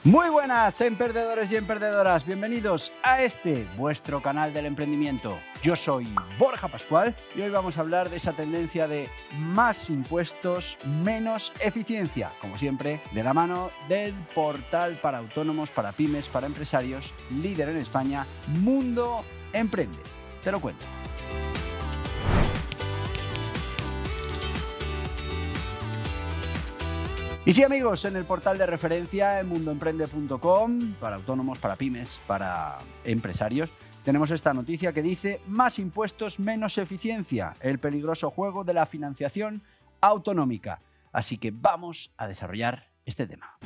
Muy buenas, emprendedores y emprendedoras. Bienvenidos a vuestro canal del emprendimiento. Yo soy Borja Pascual y hoy vamos a hablar de esa tendencia de más impuestos, menos eficiencia. Como siempre, de la mano del portal para autónomos, para pymes, para empresarios, líder en España, Mundo Emprende. Te lo cuento. Y sí, amigos, en el portal de referencia, en mundoemprende.com, para autónomos, para pymes, para empresarios, tenemos esta noticia que dice: más impuestos, menos eficiencia, el peligroso juego de la financiación autonómica. Así que vamos a desarrollar este tema.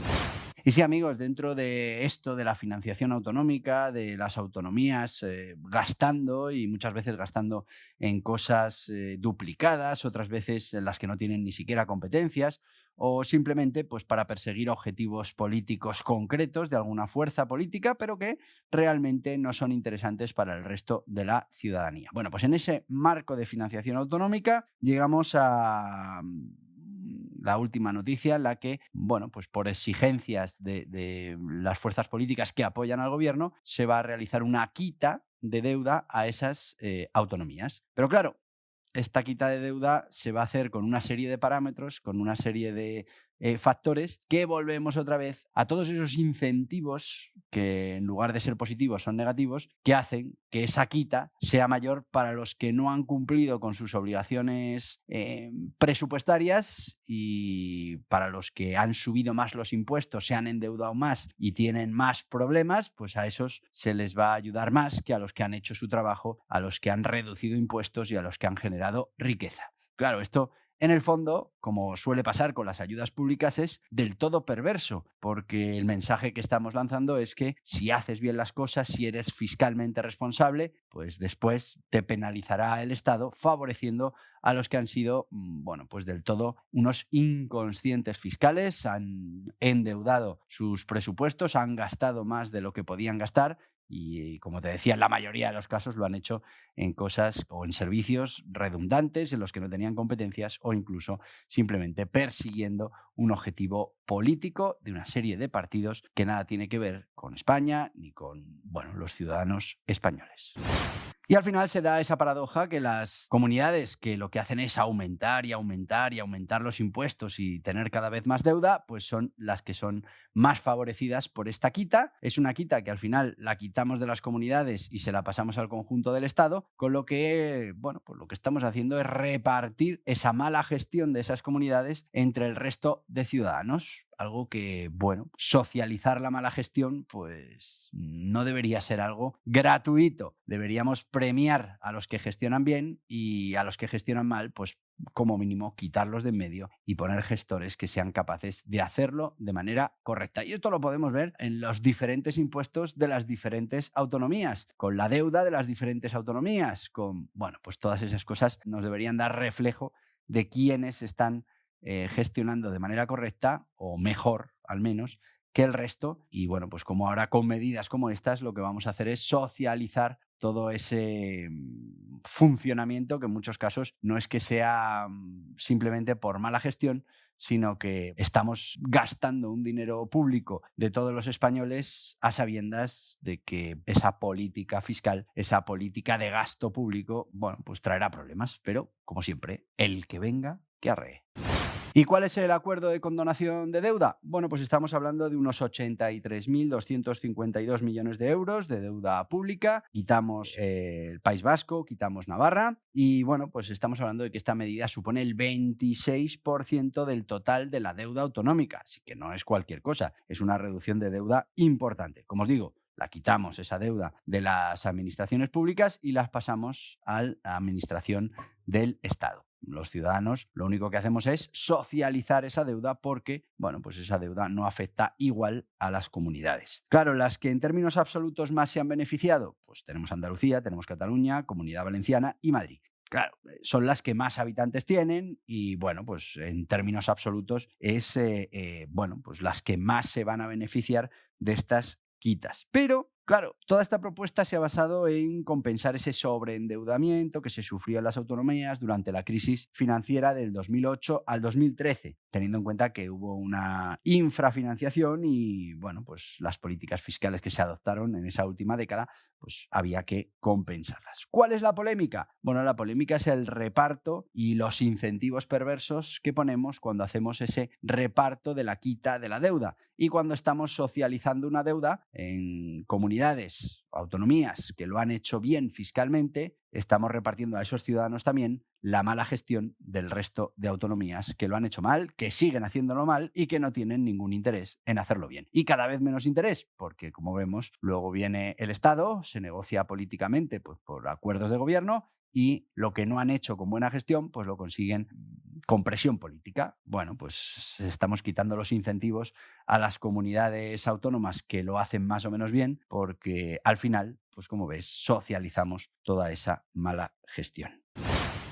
Y sí, amigos, dentro de esto de la financiación autonómica, de las autonomías gastando y muchas veces gastando en cosas duplicadas, otras veces en las que no tienen ni siquiera competencias, o simplemente pues para perseguir objetivos políticos concretos de alguna fuerza política, pero que realmente no son interesantes para el resto de la ciudadanía. Bueno, pues en ese marco de financiación autonómica llegamos a la última noticia en la que, bueno, pues por exigencias de las fuerzas políticas que apoyan al gobierno, se va a realizar una quita de deuda a esas autonomías. Pero claro, esta quita de deuda se va a hacer con una serie de parámetros, con una serie de factores que volvemos otra vez a todos esos incentivos que en lugar de ser positivos son negativos, que hacen que esa quita sea mayor para los que no han cumplido con sus obligaciones presupuestarias y para los que han subido más los impuestos, se han endeudado más y tienen más problemas, pues a esos se les va a ayudar más que a los que han hecho su trabajo, a los que han reducido impuestos y a los que han generado riqueza. Claro, esto en el fondo, como suele pasar con las ayudas públicas, es del todo perverso, porque el mensaje que estamos lanzando es que si haces bien las cosas, si eres fiscalmente responsable, pues después te penalizará el Estado favoreciendo a los que han sido, bueno, pues del todo unos inconscientes fiscales, han endeudado sus presupuestos, han gastado más de lo que podían gastar. Y como te decía, en la mayoría de los casos lo han hecho en cosas o en servicios redundantes en los que no tenían competencias o incluso simplemente persiguiendo un objetivo político de una serie de partidos que nada tiene que ver con España ni con, bueno, los ciudadanos españoles. Y al final se da esa paradoja que las comunidades que lo que hacen es aumentar y aumentar y aumentar los impuestos y tener cada vez más deuda, pues son las que son más favorecidas por esta quita. Es una quita que al final la quitamos de las comunidades y se la pasamos al conjunto del Estado, con lo que, bueno, pues lo que estamos haciendo es repartir esa mala gestión de esas comunidades entre el resto de ciudadanos. Algo que, bueno, socializar la mala gestión, pues no debería ser algo gratuito. Deberíamos premiar a los que gestionan bien y a los que gestionan mal, pues como mínimo quitarlos de en medio y poner gestores que sean capaces de hacerlo de manera correcta. Y esto lo podemos ver en los diferentes impuestos de las diferentes autonomías, con la deuda de las diferentes autonomías, con, bueno, pues todas esas cosas nos deberían dar reflejo de quiénes están gestionando de manera correcta o mejor al menos que el resto. Y bueno, pues como ahora con medidas como estas lo que vamos a hacer es socializar todo ese funcionamiento que en muchos casos no es que sea simplemente por mala gestión, sino que estamos gastando un dinero público de todos los españoles a sabiendas de que esa política fiscal, esa política de gasto público, bueno, pues traerá problemas, pero como siempre, el que venga, que arree. ¿Y cuál es el acuerdo de condonación de deuda? Bueno, pues estamos hablando de unos 83.252 millones de euros de deuda pública. Quitamos el País Vasco, quitamos Navarra y, bueno, pues estamos hablando de que esta medida supone el 26% del total de la deuda autonómica. Así que no es cualquier cosa, es una reducción de deuda importante. Como os digo, la quitamos esa deuda de las administraciones públicas y las pasamos a la administración del Estado. Los ciudadanos lo único que hacemos es socializar esa deuda porque, bueno, pues esa deuda no afecta igual a las comunidades. Claro, las que en términos absolutos más se han beneficiado, pues tenemos Andalucía, tenemos Cataluña, Comunidad Valenciana y Madrid. Claro, son las que más habitantes tienen y, bueno, pues en términos absolutos es, bueno, pues las que más se van a beneficiar de estas quitas. Pero Claro, toda esta propuesta se ha basado en compensar ese sobreendeudamiento que se sufrió en las autonomías durante la crisis financiera del 2008 al 2013, teniendo en cuenta que hubo una infrafinanciación y, bueno, pues las políticas fiscales que se adoptaron en esa última década, pues había que compensarlas. ¿Cuál es la polémica? Bueno, la polémica es el reparto y los incentivos perversos que ponemos cuando hacemos ese reparto de la quita de la deuda. Y cuando estamos socializando una deuda en comunidades, autonomías que lo han hecho bien fiscalmente, estamos repartiendo a esos ciudadanos también la mala gestión del resto de autonomías que lo han hecho mal, que siguen haciéndolo mal y que no tienen ningún interés en hacerlo bien. Y cada vez menos interés, porque como vemos, luego viene el Estado, se negocia políticamente pues, por acuerdos de gobierno y lo que no han hecho con buena gestión, pues lo consiguen con presión política. Bueno, pues estamos quitando los incentivos a las comunidades autónomas que lo hacen más o menos bien, porque al final, pues como ves, socializamos toda esa mala gestión.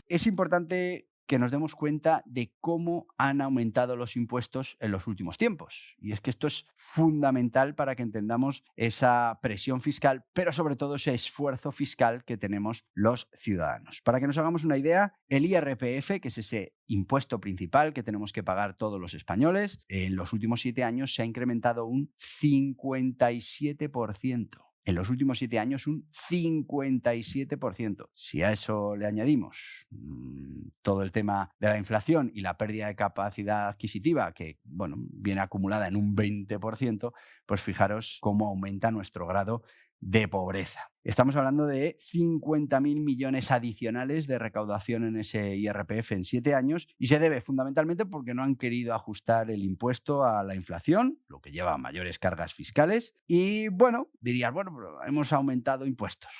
Es importante que nos demos cuenta de cómo han aumentado los impuestos en los últimos tiempos. Y es que esto es fundamental para que entendamos esa presión fiscal, pero sobre todo ese esfuerzo fiscal que tenemos los ciudadanos. Para que nos hagamos una idea, el IRPF, que es ese impuesto principal que tenemos que pagar todos los españoles, en los últimos 7 años se ha incrementado un 57%. En los últimos 7 años un 57%. Si a eso le añadimos todo el tema de la inflación y la pérdida de capacidad adquisitiva, que bueno, viene acumulada en un 20%, pues fijaros cómo aumenta nuestro grado de pobreza. Estamos hablando de 50.000 millones adicionales de recaudación en ese IRPF en 7 años y se debe fundamentalmente porque no han querido ajustar el impuesto a la inflación, lo que lleva a mayores cargas fiscales. Y bueno, dirías, bueno, pero hemos aumentado impuestos.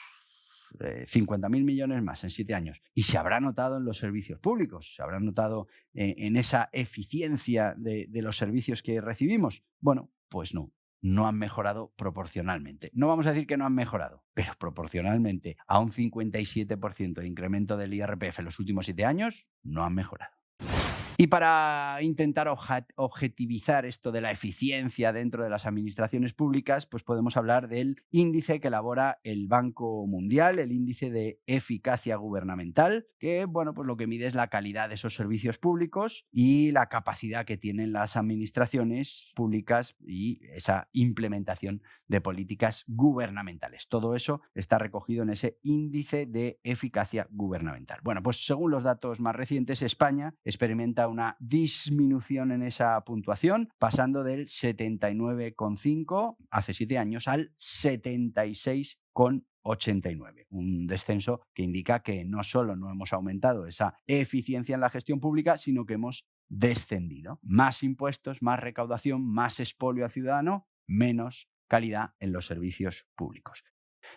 50.000 millones más en 7 años. Y se habrá notado en los servicios públicos, se habrá notado en esa eficiencia de los servicios que recibimos. Bueno, pues no. No han mejorado proporcionalmente. No vamos a decir que no han mejorado, pero proporcionalmente a un 57% de incremento del IRPF en los últimos 7 años, no han mejorado. Y para intentar objetivizar esto de la eficiencia dentro de las administraciones públicas, pues podemos hablar del índice que elabora el Banco Mundial, el índice de eficacia gubernamental, que bueno, pues lo que mide es la calidad de esos servicios públicos y la capacidad que tienen las administraciones públicas y esa implementación de políticas gubernamentales. Todo eso está recogido en ese índice de eficacia gubernamental. Bueno, pues según los datos más recientes, España experimenta una disminución en esa puntuación, pasando del 79,5 hace 7 años al 76,89. Un descenso que indica que no solo no hemos aumentado esa eficiencia en la gestión pública, sino que hemos descendido. Más impuestos, más recaudación, más expolio al ciudadano, menos calidad en los servicios públicos.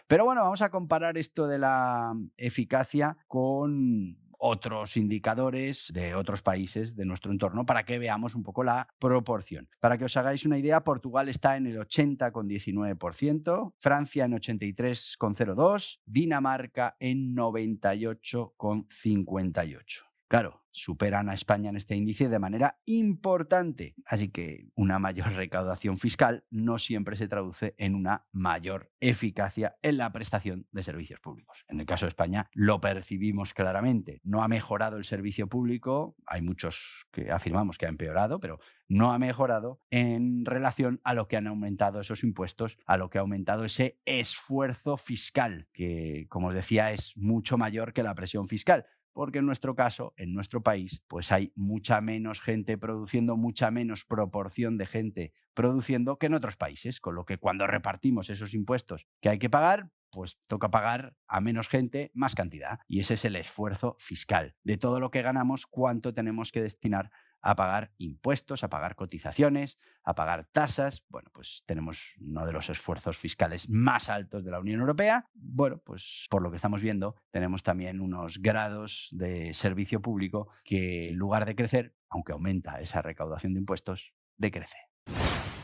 Pero bueno, vamos a comparar esto de la eficacia con otros indicadores de otros países de nuestro entorno para que veamos un poco la proporción. Para que os hagáis una idea, Portugal está en el 80,19%, Francia en 83,02%, Dinamarca en 98,58%. Claro, superan a España en este índice de manera importante. Así que una mayor recaudación fiscal no siempre se traduce en una mayor eficacia en la prestación de servicios públicos. En el caso de España lo percibimos claramente. No ha mejorado el servicio público, hay muchos que afirmamos que ha empeorado, pero no ha mejorado en relación a lo que han aumentado esos impuestos, a lo que ha aumentado ese esfuerzo fiscal, que, como os decía, es mucho mayor que la presión fiscal. Porque en nuestro caso, en nuestro país, pues hay mucha menos gente produciendo, mucha menos proporción de gente produciendo que en otros países, con lo que cuando repartimos esos impuestos que hay que pagar, pues toca pagar a menos gente más cantidad. Y ese es el esfuerzo fiscal. De todo lo que ganamos, cuánto tenemos que destinar a pagar impuestos, a pagar cotizaciones, a pagar tasas. Bueno, pues tenemos uno de los esfuerzos fiscales más altos de la Unión Europea. Bueno, pues por lo que estamos viendo, tenemos también unos grados de servicio público que en lugar de crecer, aunque aumenta esa recaudación de impuestos, decrece.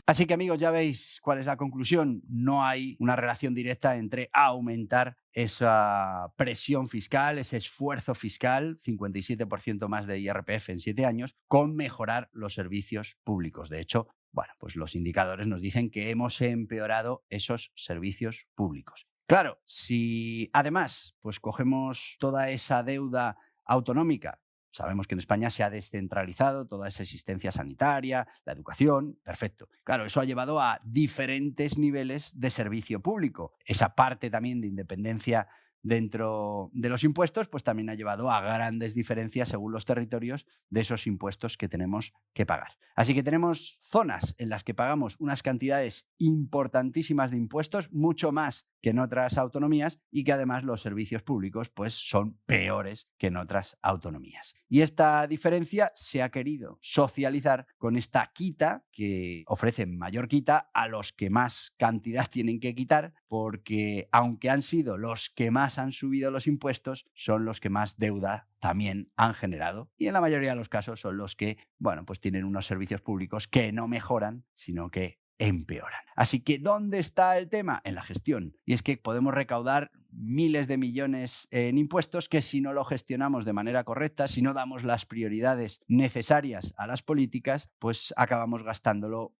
Así que amigos, ya veis cuál es la conclusión. No hay una relación directa entre aumentar esa presión fiscal, ese esfuerzo fiscal, 57% más de IRPF en 7 años, con mejorar los servicios públicos. De hecho, Bueno, pues los indicadores nos dicen que hemos empeorado esos servicios públicos. Claro, si además pues cogemos toda esa deuda autonómica, sabemos que en España se ha descentralizado toda esa asistencia sanitaria, la educación, perfecto. Claro, eso ha llevado a diferentes niveles de servicio público. Esa parte también de independencia dentro de los impuestos, pues también ha llevado a grandes diferencias según los territorios de esos impuestos que tenemos que pagar. Así que tenemos zonas en las que pagamos unas cantidades importantísimas de impuestos, mucho más que en otras autonomías, y que además los servicios públicos pues son peores que en otras autonomías. Y esta diferencia se ha querido socializar con esta quita que ofrece mayor quita a los que más cantidad tienen que quitar, porque aunque han sido los que más han subido los impuestos, son los que más deuda también han generado, y en la mayoría de los casos son los que, bueno, pues tienen unos servicios públicos que no mejoran, sino que empeoran. Así que, ¿dónde está el tema? En la gestión. Y es que podemos recaudar miles de millones en impuestos que, si no lo gestionamos de manera correcta, si no damos las prioridades necesarias a las políticas, pues acabamos gastándolo,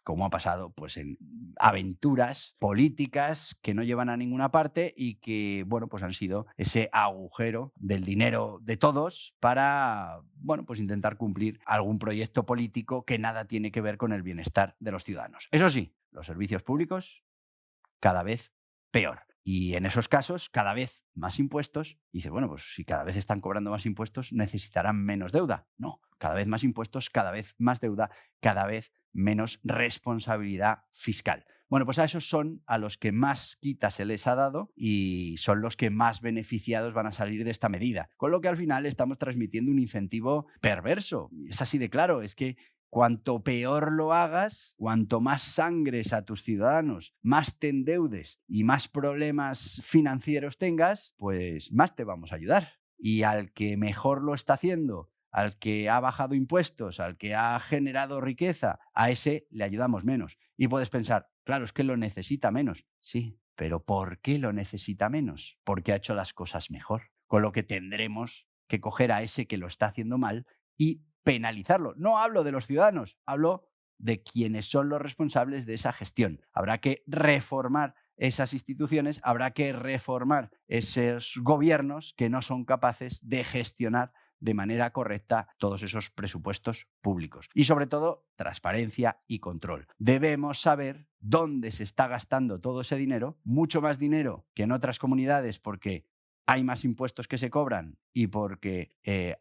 como ha pasado pues en aventuras políticas que no llevan a ninguna parte y que, bueno, pues han sido ese agujero del dinero de todos para, bueno, pues intentar cumplir algún proyecto político que nada tiene que ver con el bienestar de los ciudadanos. Eso sí, los servicios públicos cada vez peor. Y en esos casos, cada vez más impuestos. Y dice, bueno, pues si cada vez están cobrando más impuestos, necesitarán menos deuda. No, cada vez más impuestos, cada vez más deuda, cada vez menos responsabilidad fiscal. Bueno, pues a esos son a los que más quita se les ha dado y son los que más beneficiados van a salir de esta medida. Con lo que al final estamos transmitiendo un incentivo perverso. Es así de claro, es que cuanto peor lo hagas, cuanto más sangres a tus ciudadanos, más te endeudes y más problemas financieros tengas, pues más te vamos a ayudar. Y al que mejor lo está haciendo, al que ha bajado impuestos, al que ha generado riqueza, a ese le ayudamos menos. Y puedes pensar, claro, es que lo necesita menos. Sí, pero ¿por qué lo necesita menos? Porque ha hecho las cosas mejor. Con lo que tendremos que coger a ese que lo está haciendo mal y penalizarlo. No hablo de los ciudadanos, hablo de quienes son los responsables de esa gestión. Habrá que reformar esas instituciones, habrá que reformar esos gobiernos que no son capaces de gestionar de manera correcta todos esos presupuestos públicos. Y sobre todo, transparencia y control. Debemos saber dónde se está gastando todo ese dinero, mucho más dinero que en otras comunidades, porque hay más impuestos que se cobran y porque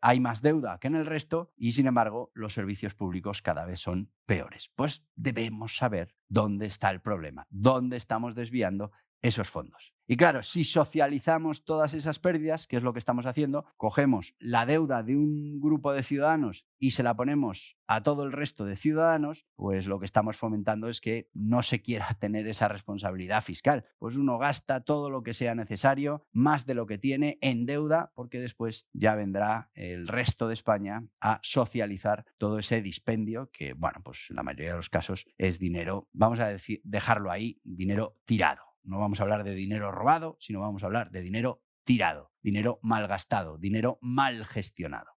hay más deuda que en el resto, y sin embargo los servicios públicos cada vez son peores. Pues debemos saber dónde está el problema, dónde estamos desviando esos fondos. Y claro, si socializamos todas esas pérdidas, que es lo que estamos haciendo, cogemos la deuda de un grupo de ciudadanos y se la ponemos a todo el resto de ciudadanos, pues lo que estamos fomentando es que no se quiera tener esa responsabilidad fiscal. Pues uno gasta todo lo que sea necesario, más de lo que tiene, en deuda, porque después ya vendrá el resto de España a socializar todo ese dispendio que, bueno, pues en la mayoría de los casos es dinero, vamos a decir, dejarlo ahí, dinero tirado. No vamos a hablar de dinero robado, sino vamos a hablar de dinero tirado, dinero malgastado, dinero mal gestionado.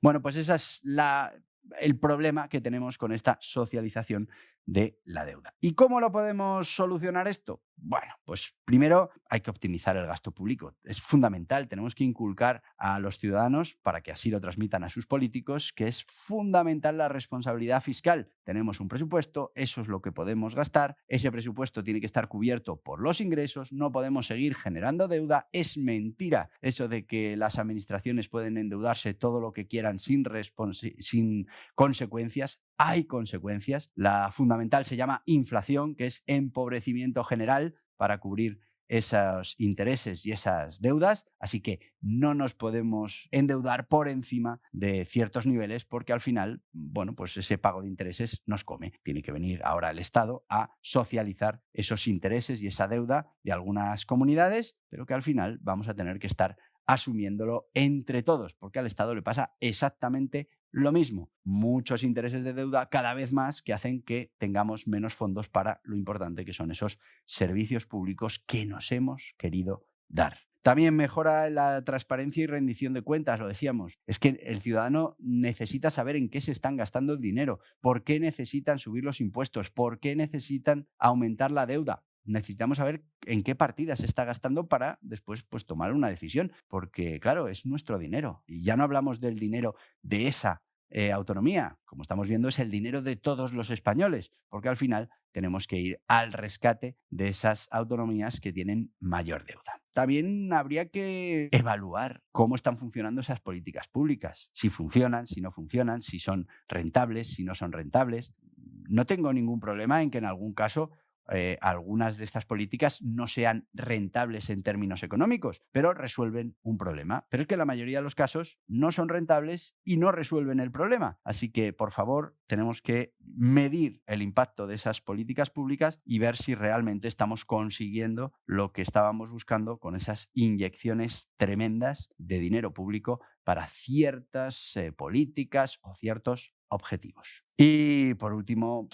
Bueno, pues ese es el problema que tenemos con esta socialización de la deuda. ¿Y cómo lo podemos solucionar esto? Bueno, pues primero hay que optimizar el gasto público. Es fundamental, tenemos que inculcar a los ciudadanos, para que así lo transmitan a sus políticos, que es fundamental la responsabilidad fiscal. Tenemos un presupuesto, eso es lo que podemos gastar, ese presupuesto tiene que estar cubierto por los ingresos, no podemos seguir generando deuda. Es mentira eso de que las administraciones pueden endeudarse todo lo que quieran sin consecuencias. Hay consecuencias. La fundamental se llama inflación, que es empobrecimiento general para cubrir esos intereses y esas deudas. Así que no nos podemos endeudar por encima de ciertos niveles, porque al final, bueno, pues ese pago de intereses nos come. Tiene que venir ahora el Estado a socializar esos intereses y esa deuda de algunas comunidades, pero que al final vamos a tener que estar asumiéndolo entre todos, porque al Estado le pasa exactamente lo mismo. Muchos intereses de deuda cada vez más que hacen que tengamos menos fondos para lo importante que son esos servicios públicos que nos hemos querido dar. También mejora la transparencia y rendición de cuentas, lo decíamos. Es que el ciudadano necesita saber en qué se están gastando el dinero, por qué necesitan subir los impuestos, por qué necesitan aumentar la deuda. Necesitamos saber en qué partida se está gastando para después pues, tomar una decisión, porque claro, es nuestro dinero. Y ya no hablamos del dinero de esa autonomía, como estamos viendo, es el dinero de todos los españoles, porque al final tenemos que ir al rescate de esas autonomías que tienen mayor deuda. También habría que evaluar cómo están funcionando esas políticas públicas, si funcionan, si no funcionan, si son rentables, si no son rentables. No tengo ningún problema en que en algún caso algunas de estas políticas no sean rentables en términos económicos, pero resuelven un problema. Pero es que la mayoría de los casos no son rentables y no resuelven el problema. Así que, por favor, tenemos que medir el impacto de esas políticas públicas y ver si realmente estamos consiguiendo lo que estábamos buscando con esas inyecciones tremendas de dinero público para ciertas políticas o ciertos objetivos. Y por último,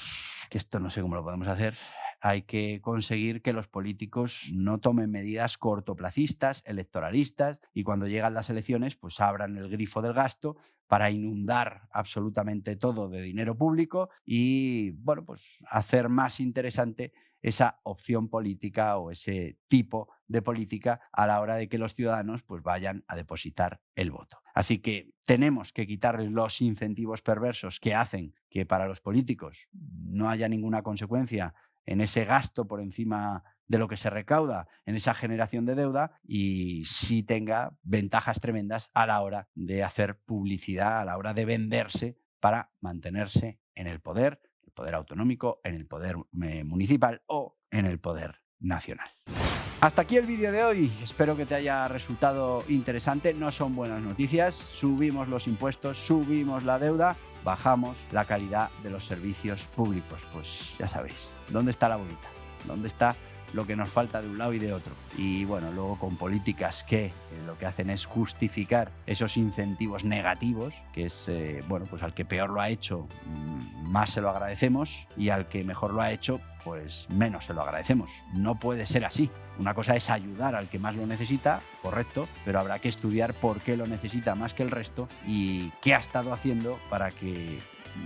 que esto no sé cómo lo podemos hacer, hay que conseguir que los políticos no tomen medidas cortoplacistas, electoralistas, y cuando llegan las elecciones, pues abran el grifo del gasto para inundar absolutamente todo de dinero público y, bueno, pues hacer más interesante esa opción política o ese tipo de política a la hora de que los ciudadanos pues vayan a depositar el voto. Así que tenemos que quitarles los incentivos perversos que hacen que para los políticos no haya ninguna consecuencia en ese gasto por encima de lo que se recauda, en esa generación de deuda, y sí tenga ventajas tremendas a la hora de hacer publicidad, a la hora de venderse para mantenerse en el poder autonómico, en el poder municipal o en el poder nacional. Hasta aquí el vídeo de hoy. Espero que te haya resultado interesante. No son buenas noticias. Subimos los impuestos, subimos la deuda, bajamos la calidad de los servicios públicos. Pues ya sabéis, ¿dónde está la bolita? ¿Dónde está lo que nos falta de un lado y de otro? Y bueno, luego con políticas que lo que hacen es justificar esos incentivos negativos, que es, bueno, pues al que peor lo ha hecho, más se lo agradecemos, y al que mejor lo ha hecho, pues menos se lo agradecemos. No puede ser así. Una cosa es ayudar al que más lo necesita, correcto, pero habrá que estudiar por qué lo necesita más que el resto y qué ha estado haciendo para que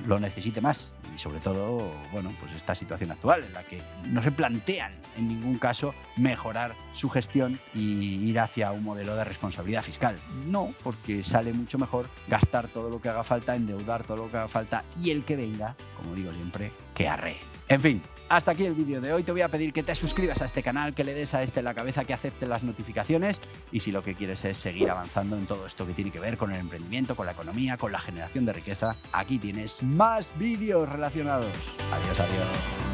lo necesite más. Y sobre todo, bueno, pues esta situación actual en la que no se plantean en ningún caso mejorar su gestión y ir hacia un modelo de responsabilidad fiscal. No, porque sale mucho mejor gastar todo lo que haga falta, endeudar todo lo que haga falta, y el que venga, como digo siempre, que arree. En fin, hasta aquí el vídeo de hoy. Te voy a pedir que te suscribas a este canal, que le des a la cabeza, que aceptes las notificaciones, y si lo que quieres es seguir avanzando en todo esto que tiene que ver con el emprendimiento, con la economía, con la generación de riqueza, aquí tienes más vídeos relacionados. Adiós, adiós.